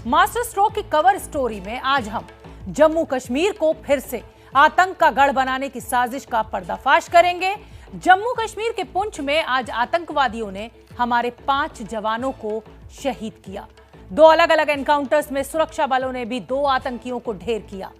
Master stroke की cover story में आज हम जम्मू कश्मीर को फिर से आतंक का गढ़ बनाने की साजिश का पर्दाफाश करेंगे। जम्मू कश्मीर के पुंछ में आज आतंकवादियों ने हमारे 5 जवानों को शहीद किया। 2 अलग अलग एनकाउंटर्स में सुरक्षा बलों ने भी 2 आतंकियों को ढेर किया।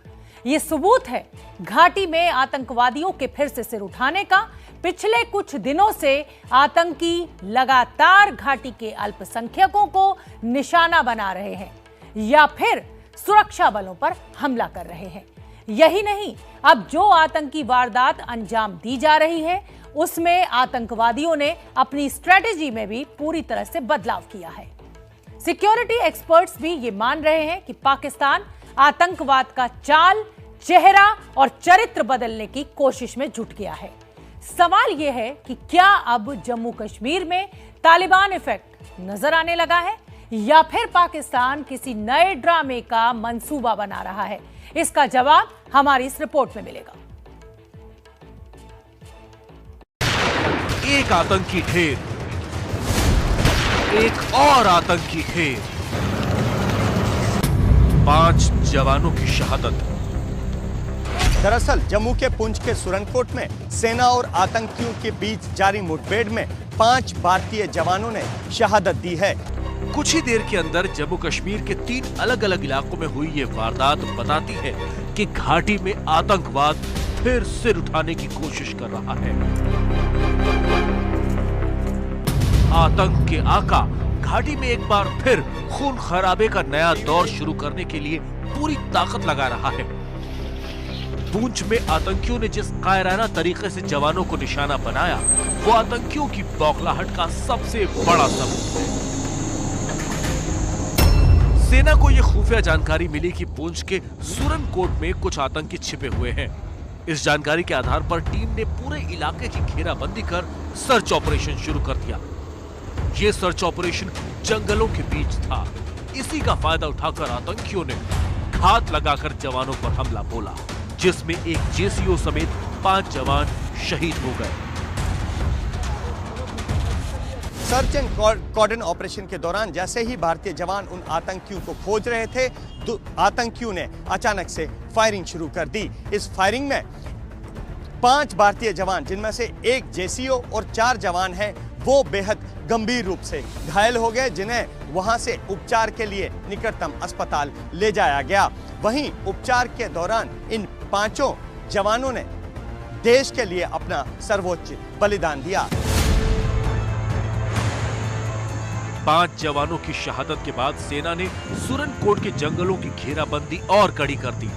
ये सबूत है घाटी में आतंकवादियों के फिर से सिर उठाने का। पिछले कुछ दिनों से आतंकी लगातार घाटी के अल्पसंख्यकों को निशाना बना रहे हैं या फिर सुरक्षा बलों पर हमला कर रहे हैं। यही नहीं, अब जो आतंकी वारदात अंजाम दी जा रही है उसमें आतंकवादियों ने अपनी स्ट्रेटेजी में भी पूरी तरह से बदलाव किया है। सिक्योरिटी एक्सपर्ट्स भी ये मान रहे हैं कि पाकिस्तान आतंकवाद का चाल, चेहरा और चरित्र बदलने की कोशिश में जुट गया है। सवाल यह है कि क्या अब जम्मू कश्मीर में तालिबान इफेक्ट नजर आने लगा है या फिर पाकिस्तान किसी नए ड्रामे का मंसूबा बना रहा है? इसका जवाब हमारी इस रिपोर्ट में मिलेगा। एक आतंकी ढेर, एक और आतंकी ढेर, 5 जवानों की शहादत। दरअसल जम्मू के पुंछ के सुरनकोट में सेना और आतंकियों के बीच जारी मुठभेड़ में 5 भारतीय जवानों ने शहादत दी है। कुछ ही देर के अंदर जम्मू कश्मीर के 3 अलग अलग इलाकों में हुई ये वारदात बताती है कि घाटी में आतंकवाद फिर सिर उठाने की कोशिश कर रहा है। आतंक के आका घाटी में एक बार फिर खून खराबे का नया दौर शुरू करने के लिए पूरी ताकत लगा रहा है। पुंछ में आतंकियों ने जिस कायराना तरीके से जवानों को निशाना बनाया, वो आतंकियों की बौखलाहट का सबसे बड़ा सबूत है। सेना को यह खुफिया जानकारी मिली कि पुंछ के सुरनकोट में कुछ आतंकी छिपे हुए हैं। इस जानकारी के आधार पर टीम ने पूरे इलाके की घेराबंदी कर सर्च ऑपरेशन शुरू कर दिया। ये सर्च ऑपरेशन जंगलों के बीच था। इसी का फायदा उठाकर आतंकियों ने घात लगाकर जवानों पर हमला बोला, जिसमें एक जेसीओ समेत 5 जवान शहीद हो गए। सर्च एंड कॉर्डन ऑपरेशन के दौरान जैसे ही भारतीय जवान उन आतंकियों को खोज रहे थे, आतंकियों ने अचानक से फायरिंग शुरू कर दी। इस फायरिंग में 5 भारतीय जवान, जिनमें से 1 जेसीओ और 4 जवान हैं, वो बेहद गंभीर रूप से घायल हो गए, जिन्हें वहां से उपचार के लिए निकटतम अस्पताल ले जाया गया। वहीं उपचार के दौरान इन 5 जवानों ने देश के लिए अपना सर्वोच्च बलिदान दिया। 5 जवानों की शहादत के बाद सेना ने सुरनकोट के जंगलों की घेराबंदी और कड़ी कर दी।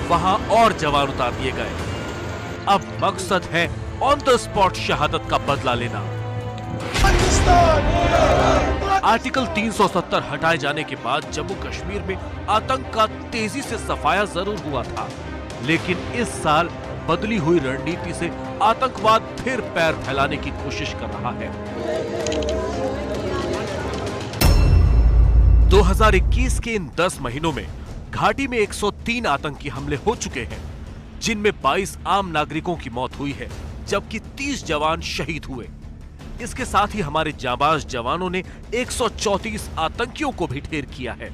वहां और जवान उतार दिए गए। अब मकसद है ऑन द स्पॉट शहादत का बदला लेना। आर्टिकल 370 हटाए जाने के बाद जम्मू कश्मीर में आतंक का तेजी से सफाया जरूर हुआ था, लेकिन इस साल बदली हुई रणनीति से आतंकवाद फिर पैर फैलाने की कोशिश कर रहा है। 2021 के इन 10 महीनों में घाटी में 103 आतंकी हमले हो चुके हैं, जिनमें 22 आम नागरिकों की मौत हुई है, जबकि 30 जवान शहीद हुए। इसके साथ ही हमारे जाबाज जवानों ने 134 आतंकियों को भी ढेर किया है।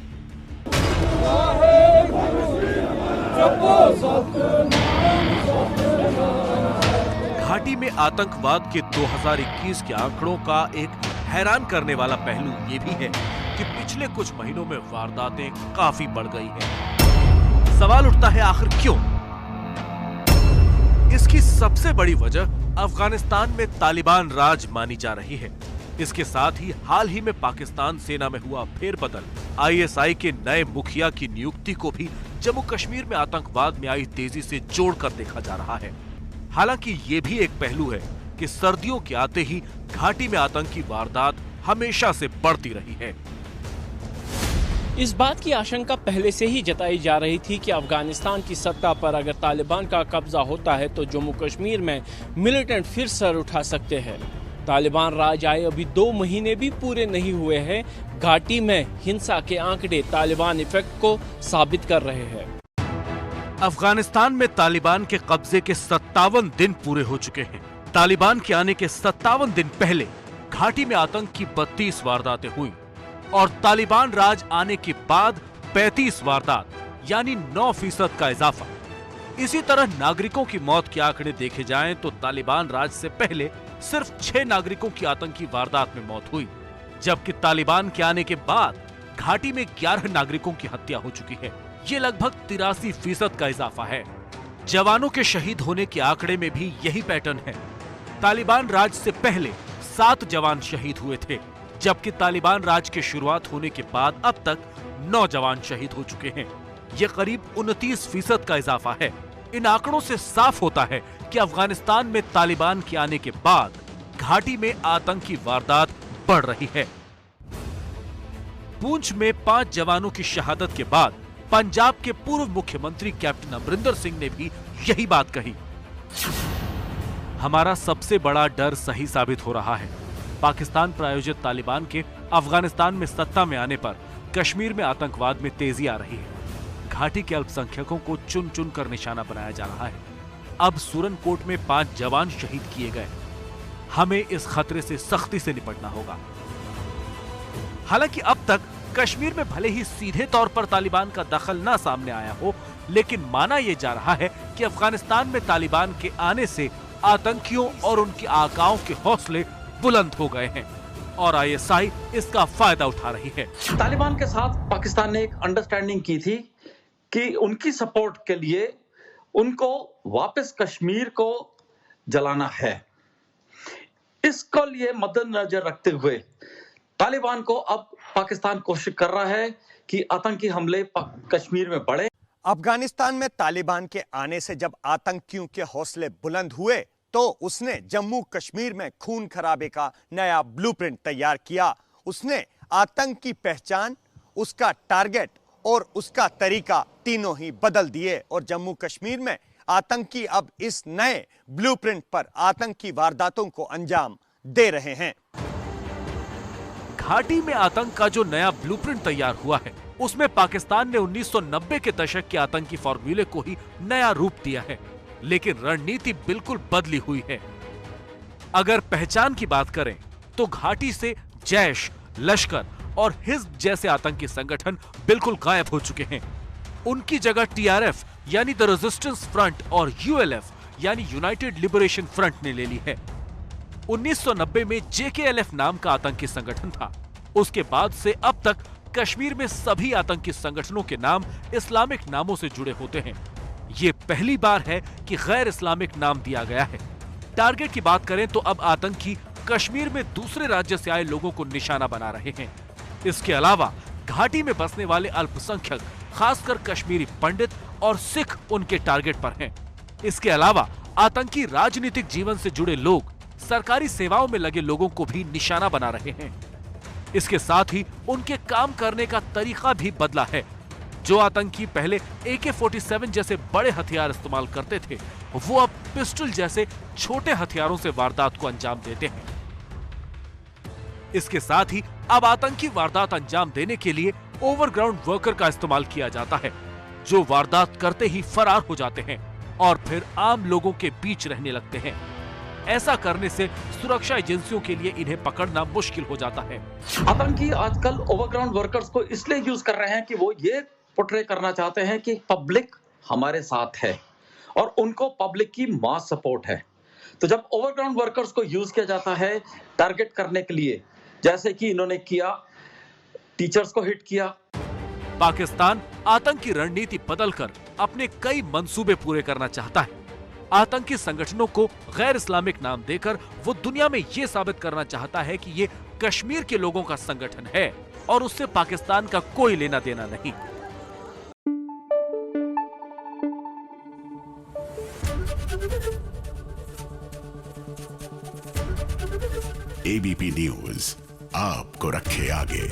घाटी में आतंकवाद के 2021 के आंकड़ों का एक हैरान करने वाला पहलू ये भी है कि पिछले कुछ महीनों में वारदातें काफी बढ़ गई हैं। सवाल उठता है, आखिर क्यों? इसकी सबसे बड़ी वजह अफगानिस्तान में तालिबान राज मानी जा रही है। इसके साथ ही हाल ही में पाकिस्तान सेना में हुआ फेरबदल, आईएसआई के नए मुखिया की नियुक्ति को भी जम्मू कश्मीर में आतंकवाद में आई तेजी से जोड़कर देखा जा रहा है। हालांकि ये भी एक पहलू है कि सर्दियों के आते ही घाटी में आतंकी वारदात हमेशा से बढ़ती रही है। इस बात की आशंका पहले से ही जताई जा रही थी कि अफगानिस्तान की सत्ता पर अगर तालिबान का कब्जा होता है तो जम्मू कश्मीर में मिलिटेंट फिर सर उठा सकते हैं। तालिबान राज आए अभी 2 महीने भी पूरे नहीं हुए हैं। घाटी में हिंसा के आंकड़े तालिबान इफेक्ट को साबित कर रहे हैं। अफगानिस्तान में तालिबान के कब्जे के 57 दिन पूरे हो चुके हैं। तालिबान के आने के 57 दिन पहले घाटी में आतंक की 32 वारदातें हुई। और तालिबान राज आने के बाद 35 वारदात यानी 9% का इजाफा। इसी तरह नागरिकों की मौत के आंकड़े देखे जाएं तो तालिबान राज से पहले सिर्फ 6 नागरिकों की आतंकी वारदात में मौत हुई, जबकि तालिबान के आने के बाद घाटी में 11 नागरिकों की हत्या हो चुकी है। ये लगभग 83% का इजाफा है। जवानों के शहीद होने के आंकड़े में भी यही पैटर्न है। तालिबान राज से पहले 7 जवान शहीद हुए थे, जबकि तालिबान राज के शुरुआत होने के बाद अब तक 9 जवान शहीद हो चुके हैं। ये करीब 29% का इजाफा है। इन आंकड़ों से साफ होता है कि अफगानिस्तान में तालिबान के आने के बाद घाटी में आतंकी वारदात बढ़ रही है। पूंछ में 5 जवानों की शहादत के बाद पंजाब के पूर्व मुख्यमंत्री कैप्टन अमरिंदर सिंह ने भी यही बात कही। हमारा सबसे बड़ा डर सही साबित हो रहा है। पाकिस्तान प्रायोजित तालिबान के अफगानिस्तान में सत्ता में आने पर कश्मीर में आतंकवाद में तेजी आ रही है। घाटी के अल्पसंख्यकों को चुन चुन कर निशाना बनाया जा रहा है। अब सूरनकोट में 5 जवान शहीद किए गए। हमें इस खतरे से सख्ती से निपटना होगा। हालांकि अब तक कश्मीर में भले ही सीधे तौर पर तालिबान का दखल ना सामने आया हो, लेकिन माना यह जा रहा है कि अफगानिस्तान में तालिबान के आने से आतंकियों और उनके आकाओं के हौसले बुलंद हो गए हैं और आईएसआई इसका फायदा उठा रही है। तालिबान के साथ पाकिस्तान ने एक अंडरस्टैंडिंग की थी कि उनकी सपोर्ट के लिए उनको वापस कश्मीर को जलाना है। इसको लिए मद्देनजर रखते हुए तालिबान को अब पाकिस्तान कोशिश कर रहा है कि आतंकी हमले कश्मीर में बढ़े। अफगानिस्तान में तालिबान के आने से जब आतंकियों के हौसले बुलंद हुए तो उसने जम्मू कश्मीर में खून खराबे का नया ब्लूप्रिंट तैयार किया। उसने आतंक की पहचान, उसका टारगेट और उसका तरीका तीनों ही बदल दिए और जम्मू कश्मीर में आतंकी अब इस नए ब्लूप्रिंट पर आतंकी वारदातों को अंजाम दे रहे हैं। घाटी में आतंक का जो नया ब्लूप्रिंट तैयार हुआ है, उसमें पाकिस्तान ने 1990 के दशक के आतंकी फॉर्मूले को ही नया रूप दिया है, लेकिन रणनीति बिल्कुल बदली हुई है। अगर पहचान की बात करें तो घाटी से जैश, लश्कर और हिज़्ब जैसे आतंकी संगठन बिल्कुल गायब हो चुके हैं। उनकी जगह टीआरएफ यानी द रेजिस्टेंस फ्रंट और यूएलएफ यानी यूनाइटेड लिबरेशन फ्रंट ने ले ली है। 1990 में जेकेएलएफ नाम का आतंकी संगठन था। उसके बाद से अब तक कश्मीर में सभी आतंकी संगठनों के नाम इस्लामिक नामों से जुड़े होते हैं। ये पहली बार है कि गैर इस्लामिक नाम दिया गया है। टारगेट की बात करें तो अब आतंकी कश्मीर में दूसरे राज्य से आए लोगों को निशाना बना रहे हैं। इसके अलावा घाटी में बसने वाले अल्पसंख्यक, खासकर कश्मीरी पंडित और सिख उनके टारगेट पर हैं। इसके अलावा आतंकी राजनीतिक जीवन से जुड़े लोग, सरकारी सेवाओं में लगे लोगों को भी निशाना बना रहे हैं। इसके साथ ही उनके काम करने का तरीका भी बदला है। जो आतंकी पहले AK-47 जैसे बड़े हथियार इस्तेमाल करते थे, वो अब पिस्टल जैसे छोटे हथियारों से वारदात को अंजाम देते हैं। इसके साथ ही अब आतंकी वारदात अंजाम देने के लिए ओवरग्राउंड वर्कर का इस्तेमाल किया जाता है, जो वारदात करते ही फरार हो जाते हैं और फिर आम लोगों के बीच रहने लगते हैं। ऐसा करने से सुरक्षा एजेंसियों के लिए इन्हें पकड़ना मुश्किल हो जाता है। आतंकी आजकल ओवरग्राउंड वर्कर्स को इसलिए यूज कर रहे हैं कि वो ये पोर्ट्रे करना चाहते हैं कि पब्लिक हमारे साथ है और उनको पब्लिक की मास सपोर्ट है। तो जब ओवरग्राउंड वर्कर्स को यूज किया जाता है टारगेट करने के लिए, जैसे कि इन्होंने किया, टीचर्स को हिट किया। पाकिस्तान आतंकी रणनीति बदलकर अपने कई मंसूबे पूरे करना चाहता है। आतंकी संगठनों को गैर इस्लामिक नाम देकर वो दुनिया में ये साबित करना चाहता है कि ये कश्मीर के लोगों का संगठन है और उससे पाकिस्तान का कोई लेना देना नहीं। ABP न्यूज आपको रखे आगे।